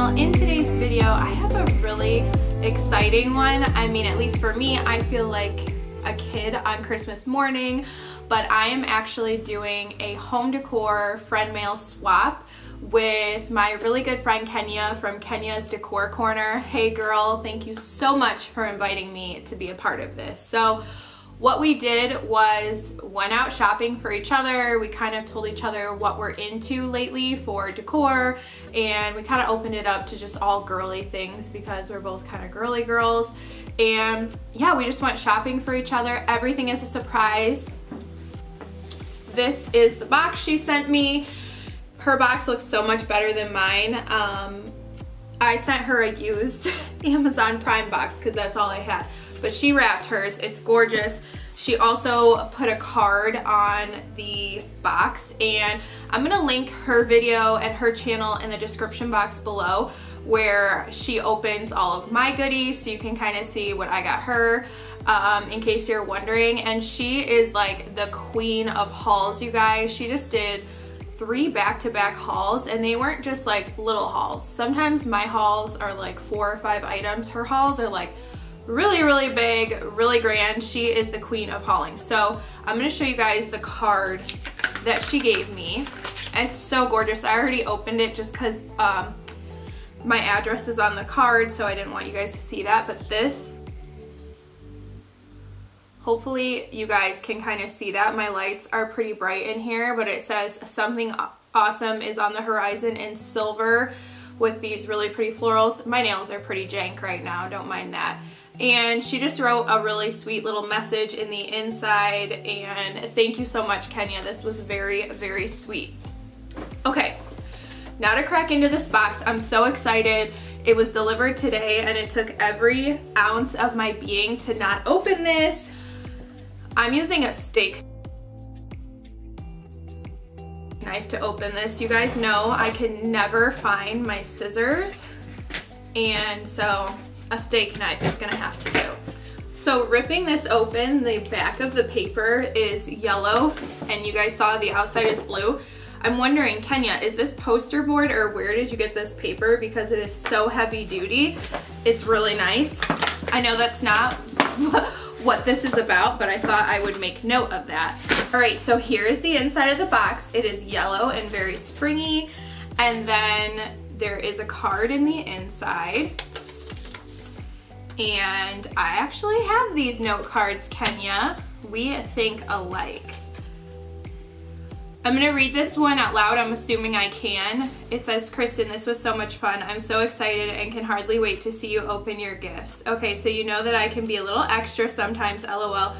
channel. In today's video, I have a really exciting one. I mean, at least for me, I feel like a kid on Christmas morning, but I am actually doing a home decor friend mail swap with my really good friend Kenya from Kenya's Decor Corner. Hey girl, thank you so much for inviting me to be a part of this. So what we did was went out shopping for each other. We kind of told each other what we're into lately for decor, and we kind of opened it up to just all girly things because we're both kind of girly girls. And yeah, we just went shopping for each other. Everything is a surprise. This is the box she sent me. Her box looks so much better than mine. I sent her a used Amazon Prime box because that's all I had. But she wrapped hers. It's gorgeous. She also put a card on the box, and I'm gonna link her video and her channel in the description box below where she opens all of my goodies so you can kind of see what I got her, in case you're wondering. And she is like the queen of hauls, you guys. She just did 3 back-to-back hauls, and they weren't just like little hauls. Sometimes my hauls are like 4 or 5 items. Her hauls are like really big, really grand. She is the queen of hauling. So I'm gonna show you guys the card that she gave me. It's so gorgeous. I already opened it just because my address is on the card, so I didn't want you guys to see that. But this, hopefully you guys can kind of see that. My lights are pretty bright in here, but it says something awesome is on the horizon in silver with these really pretty florals. My nails are pretty jank right now, don't mind that. And she just wrote a really sweet little message in the inside, and thank you so much, Kenya. This was very sweet. Okay, now to crack into this box. I'm so excited. It was delivered today, and it took every ounce of my being to not open this. I'm using a steak knife to open this. You guys know I can never find my scissors, and so a steak knife is gonna have to do. So ripping this open, the back of the paper is yellow, and you guys saw the outside is blue. I'm wondering, Kenya, is this poster board or where did you get this paper? Because it is so heavy duty. It's really nice. I know that's not what this is about, but I thought I would make note of that. All right, so here's the inside of the box. It is yellow and very springy, and then there is a card in the inside. And I actually have these note cards, Kenya. We think alike. I'm gonna read this one out loud. I'm assuming I can. It says, Kristen, this was so much fun. I'm so excited and can hardly wait to see you open your gifts. Okay, so you know that I can be a little extra sometimes, LOL.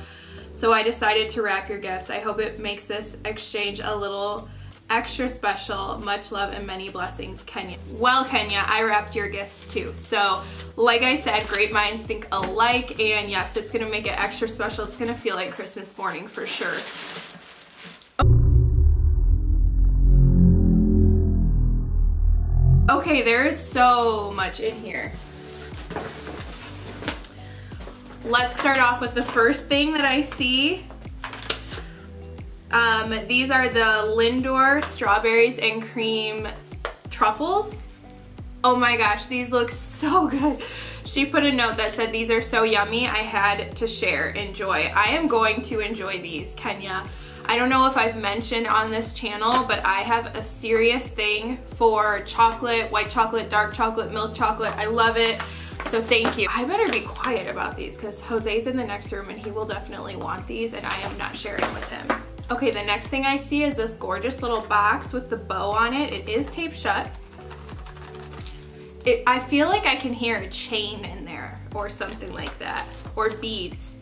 So I decided to wrap your gifts. I hope it makes this exchange a little extra special. Much love and many blessings, Kenya. Well, Kenya, I wrapped your gifts too. So like I said, great minds think alike, and yes, it's gonna make it extra special. It's gonna feel like Christmas morning for sure. Okay, there is so much in here. Let's start off with the first thing that I see. These are the Lindor strawberries and cream truffles. Oh my gosh, these look so good. She put a note that said, these are so yummy, I had to share, enjoy. I am going to enjoy these, Kenya. I don't know if I've mentioned on this channel, but I have a serious thing for chocolate, white chocolate, dark chocolate, milk chocolate. I love it. So thank you. I better be quiet about these because Jose's in the next room and he will definitely want these, and I am not sharing with him. Okay, the next thing I see is this gorgeous little box with the bow on it. It is taped shut. I feel like I can hear a chain in there or something like that, or beads.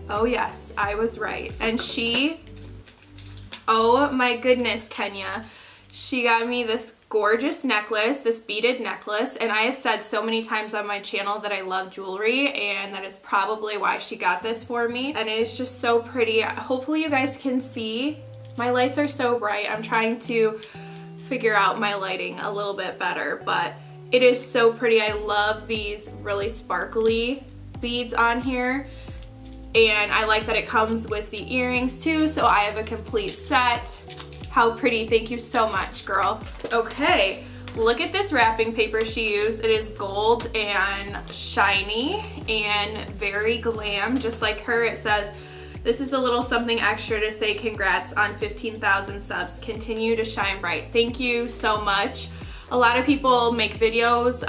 Oh yes, I was right. And she, oh my goodness, Kenya, she got me this gorgeous necklace, this beaded necklace, and I have said so many times on my channel that I love jewelry, and that is probably why she got this for me, and it is just so pretty. Hopefully you guys can see. My lights are so bright. I'm trying to figure out my lighting a little bit better, but it is so pretty. I love these really sparkly beads on here, and I like that it comes with the earrings too, so I have a complete set. How pretty. Thank you so much, girl. Okay, look at this wrapping paper she used. It is gold and shiny and very glam, just like her. It says, "This is a little something extra to say congrats on 15,000 subs. Continue to shine bright." Thank you so much. A lot of people make videos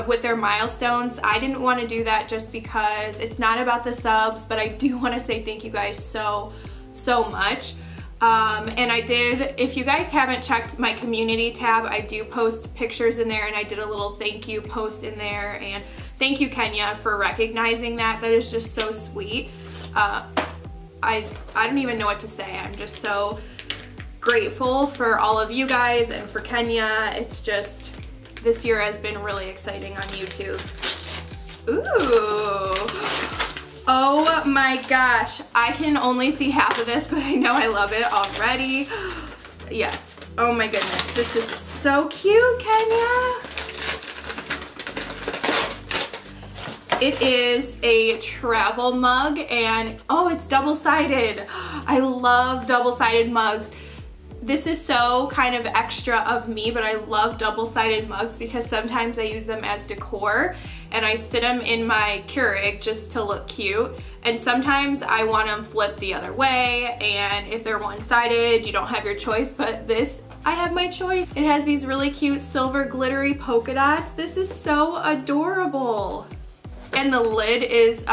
with their milestones. I didn't want to do that just because it's not about the subs, but I do want to say thank you guys so much. And I did, if you guys haven't checked my community tab, I do post pictures in there, and I did a little thank you post in there, and thank you, Kenya, for recognizing that. That is just so sweet. I don't even know what to say. I'm just so grateful for all of you guys and for Kenya. It's just, this year has been really exciting on YouTube. Ooh. Oh my gosh, I can only see half of this, but I know I love it already. Yes, oh my goodness, this is so cute, Kenya. It is a travel mug, and oh, it's double-sided. I love double-sided mugs. This is so kind of extra of me, but I love double-sided mugs because sometimes I use them as decor, and I sit them in my Keurig just to look cute, and sometimes I want them flipped the other way, and if they're one-sided, you don't have your choice, but this, I have my choice. It has these really cute silver glittery polka dots. This is so adorable. And the lid is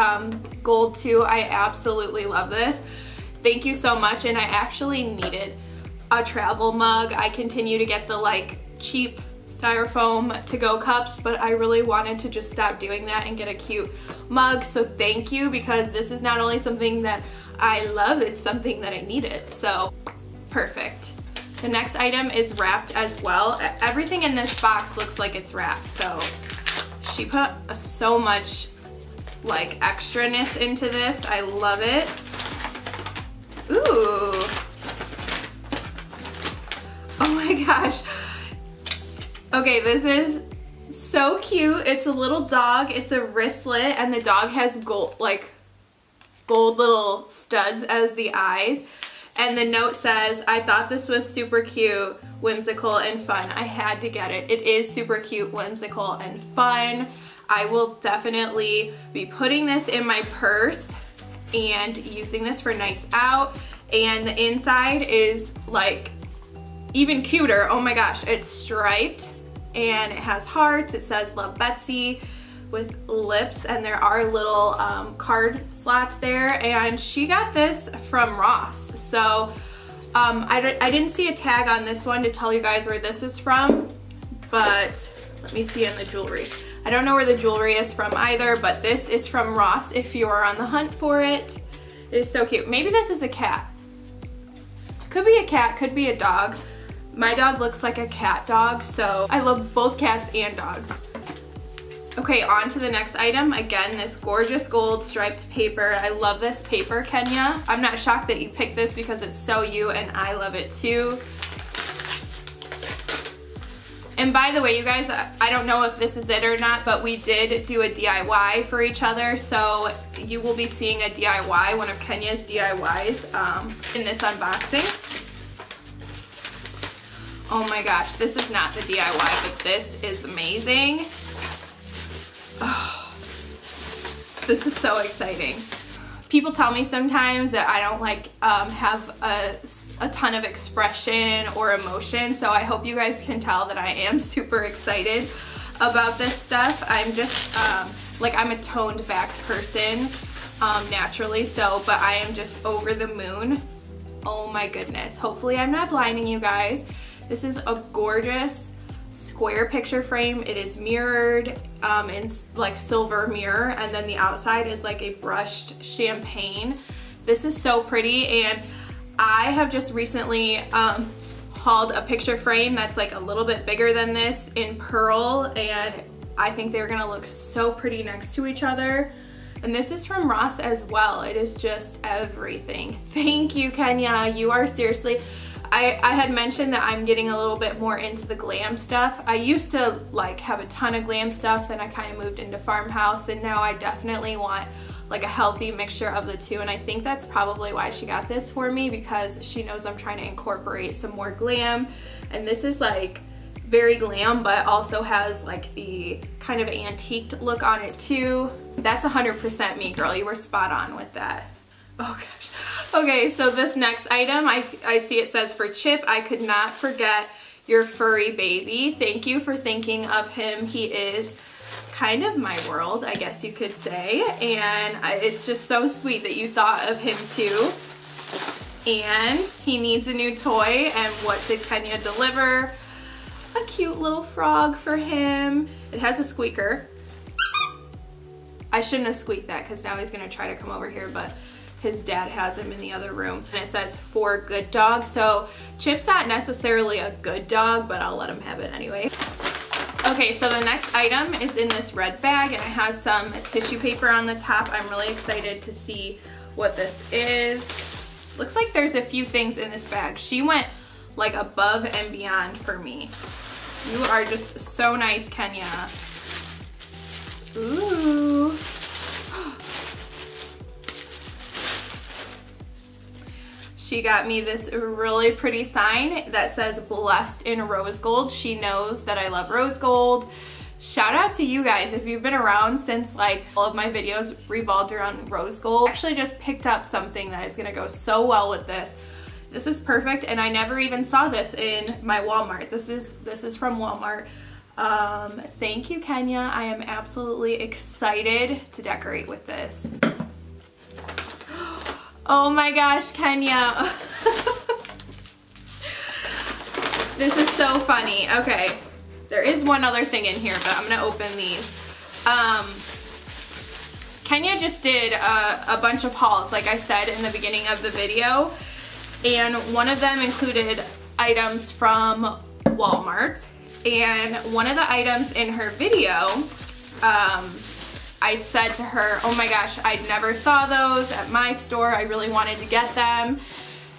gold too. I absolutely love this. Thank you so much, and I actually needed a travel mug. I continue to get the like cheap styrofoam to-go cups, but I really wanted to just stop doing that and get a cute mug, so thank you, because this is not only something that I love, it's something that I needed, so perfect. The next item is wrapped as well. Everything in this box looks like it's wrapped, so she put so much like extraness into this. I love it. Ooh. Oh my gosh. Okay, this is so cute. It's a little dog. It's a wristlet, and the dog has gold little studs as the eyes. And the note says, "I thought this was super cute, whimsical, and fun. I had to get it." It is super cute, whimsical, and fun. I will definitely be putting this in my purse and using this for nights out. And the inside is like even cuter. Oh my gosh, it's striped and it has hearts. It says "Love Betsy" with lips, and there are little card slots there, and she got this from Ross. So I didn't see a tag on this one to tell you guys where this is from, but let me see in the jewelry. I don't know where the jewelry is from either, but this is from Ross if you are on the hunt for it. It is so cute. Maybe this is a cat. Could be a cat, could be a dog. My dog looks like a cat dog, so I love both cats and dogs. Okay, on to the next item. Again, this gorgeous gold striped paper. I love this paper, Kenya. I'm not shocked that you picked this because it's so you, and I love it too. And by the way, you guys, I don't know if this is it or not, but we did do a DIY for each other, so you will be seeing a DIY, one of Kenya's DIYs, in this unboxing. Oh my gosh, this is not the DIY, but this is amazing. Oh, this is so exciting. People tell me sometimes that I don't like have a ton of expression or emotion, so I hope you guys can tell that I am super excited about this stuff. I'm just like, I'm a toned back person naturally, so, but I am just over the moon. Oh my goodness. Hopefully I'm not blinding you guys. This is a gorgeous square picture frame. It is mirrored in like silver mirror, and then the outside is like a brushed champagne. This is so pretty, and I have just recently hauled a picture frame that's like a little bit bigger than this in pearl, and I think they're gonna look so pretty next to each other. And this is from Ross as well. It is just everything. Thank you, Kenya. You are seriously, I had mentioned that I'm getting a little bit more into the glam stuff. I used to like have a ton of glam stuff, then I kind of moved into farmhouse, and now I definitely want like a healthy mixture of the two, and I think that's probably why she got this for me, because she knows I'm trying to incorporate some more glam. And this is like very glam, but also has like the kind of antiqued look on it too. That's 100% me, girl. You were spot on with that. Oh gosh. Okay, so this next item, I see it says for Chip. I could not forget your furry baby. Thank you for thinking of him. He is kind of my world, I guess you could say, and it's just so sweet that you thought of him too. And he needs a new toy, and what did Kenya deliver? A cute little frog for him. It has a squeaker. I shouldn't have squeaked that because now he's gonna try to come over here, but his dad has him in the other room. And it says for good dog. So Chip's not necessarily a good dog, but I'll let him have it anyway. Okay, so the next item is in this red bag, and it has some tissue paper on the top. I'm really excited to see what this is. Looks like there's a few things in this bag. She went like above and beyond for me. You are just so nice, Kenya. Ooh. She got me this really pretty sign that says blessed in rose gold. She knows that I love rose gold. Shout out to you guys if you've been around since like all of my videos revolved around rose gold. I actually just picked up something that is gonna go so well with this. This is perfect, and I never even saw this in my Walmart. This is from Walmart. Thank you, Kenya. I am absolutely excited to decorate with this. Oh my gosh, Kenya. This is so funny. Okay, there is one other thing in here, but I'm gonna open these. Kenya just did a bunch of hauls, like I said in the beginning of the video, and one of them included items from Walmart, and one of the items in her video, I said to her, oh my gosh, I never saw those at my store. I really wanted to get them.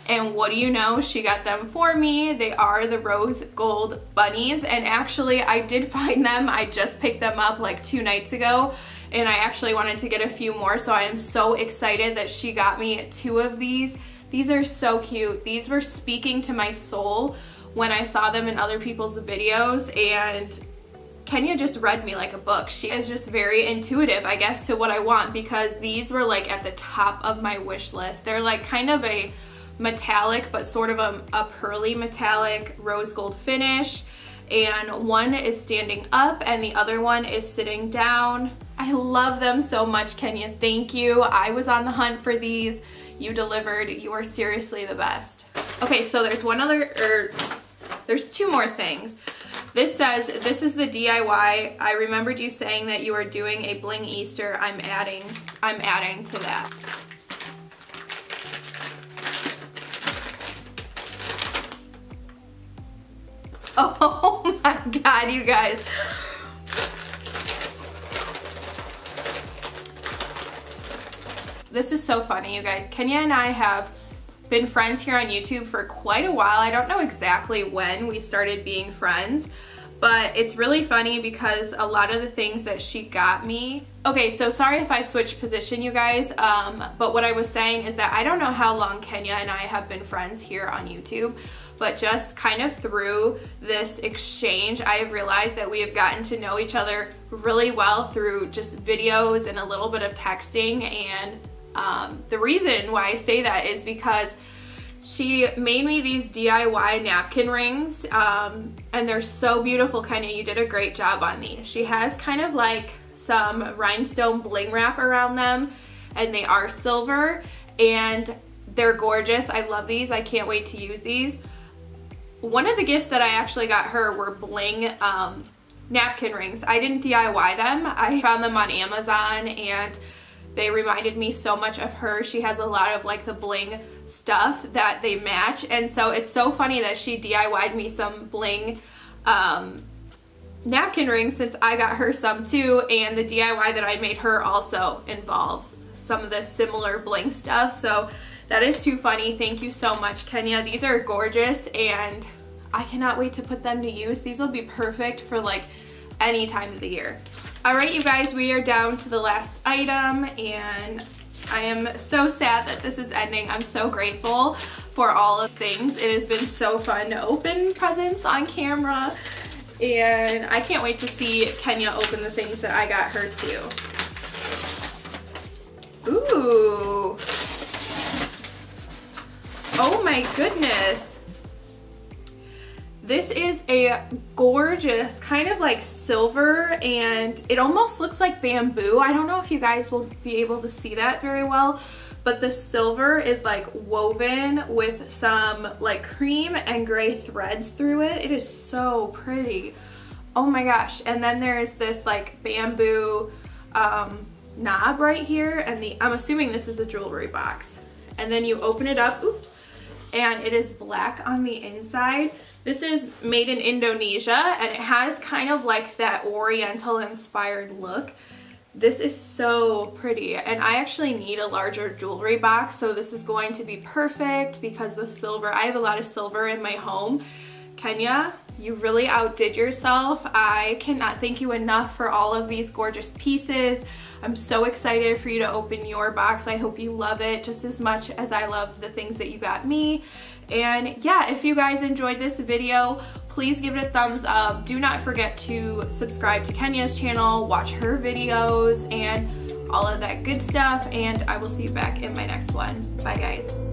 And what do you know? She got them for me. They are the rose gold bunnies. And actually, I did find them. I just picked them up like 2 nights ago. And I actually wanted to get a few more. So I am so excited that she got me 2 of these. These are so cute. These were speaking to my soul when I saw them in other people's videos. And Kenya just read me like a book. She is just very intuitive, I guess, to what I want, because these were like at the top of my wish list. They're like kind of a metallic, but sort of a pearly metallic rose gold finish. And one is standing up and the other one is sitting down. I love them so much, Kenya. Thank you. I was on the hunt for these. You delivered. You are seriously the best. Okay, so there's there's 2 more things. This says, this is the DIY. I remembered you saying that you are doing a bling Easter. I'm adding to that. Oh my God, you guys. This is so funny, you guys. Kenya and I have been friends here on YouTube for quite a while. I don't know exactly when we started being friends, but it's really funny because a lot of the things that she got me. Okay, so sorry if I switched position, you guys, but what I was saying is that I don't know how long Kenya and I have been friends here on YouTube, but just kind of through this exchange, I have realized that we have gotten to know each other really well through just videos and a little bit of texting. And the reason why I say that is because she made me these DIY napkin rings, and they're so beautiful. Kenya, you did a great job on these. She has kind of like some rhinestone bling wrap around them, and they are silver, and they're gorgeous. I love these. I can't wait to use these. One of the gifts that I actually got her were bling napkin rings. I didn't DIY them. I found them on Amazon, and they reminded me so much of her. She has a lot of like the bling stuff that they match, and so it's so funny that she DIY'd me some bling napkin rings since I got her some too, and the DIY that I made her also involves some of the similar bling stuff. So that is too funny. Thank you so much, Kenya. These are gorgeous, and I cannot wait to put them to use. These will be perfect for like any time of the year. All right, you guys, we are down to the last item, and I am so sad that this is ending. I'm so grateful for all of things. It has been so fun to open presents on camera, and I can't wait to see Kenya open the things that I got her too. Ooh. Oh my goodness. This is a gorgeous kind of like silver, and it almost looks like bamboo. I don't know if you guys will be able to see that very well, but the silver is like woven with some like cream and gray threads through it. It is so pretty. Oh my gosh. And then there's this like bamboo knob right here, and I'm assuming this is a jewelry box. And then you open it up, oops, and it is black on the inside. This is made in Indonesia, and it has kind of like that oriental inspired look. This is so pretty, and I actually need a larger jewelry box, so this is going to be perfect because the silver, I have a lot of silver in my home. Kenya, you really outdid yourself. I cannot thank you enough for all of these gorgeous pieces. I'm so excited for you to open your box. I hope you love it just as much as I love the things that you got me. And yeah, if you guys enjoyed this video, please give it a thumbs up. Do not forget to subscribe to Kenya's channel, watch her videos, and all of that good stuff. And I will see you back in my next one. Bye guys.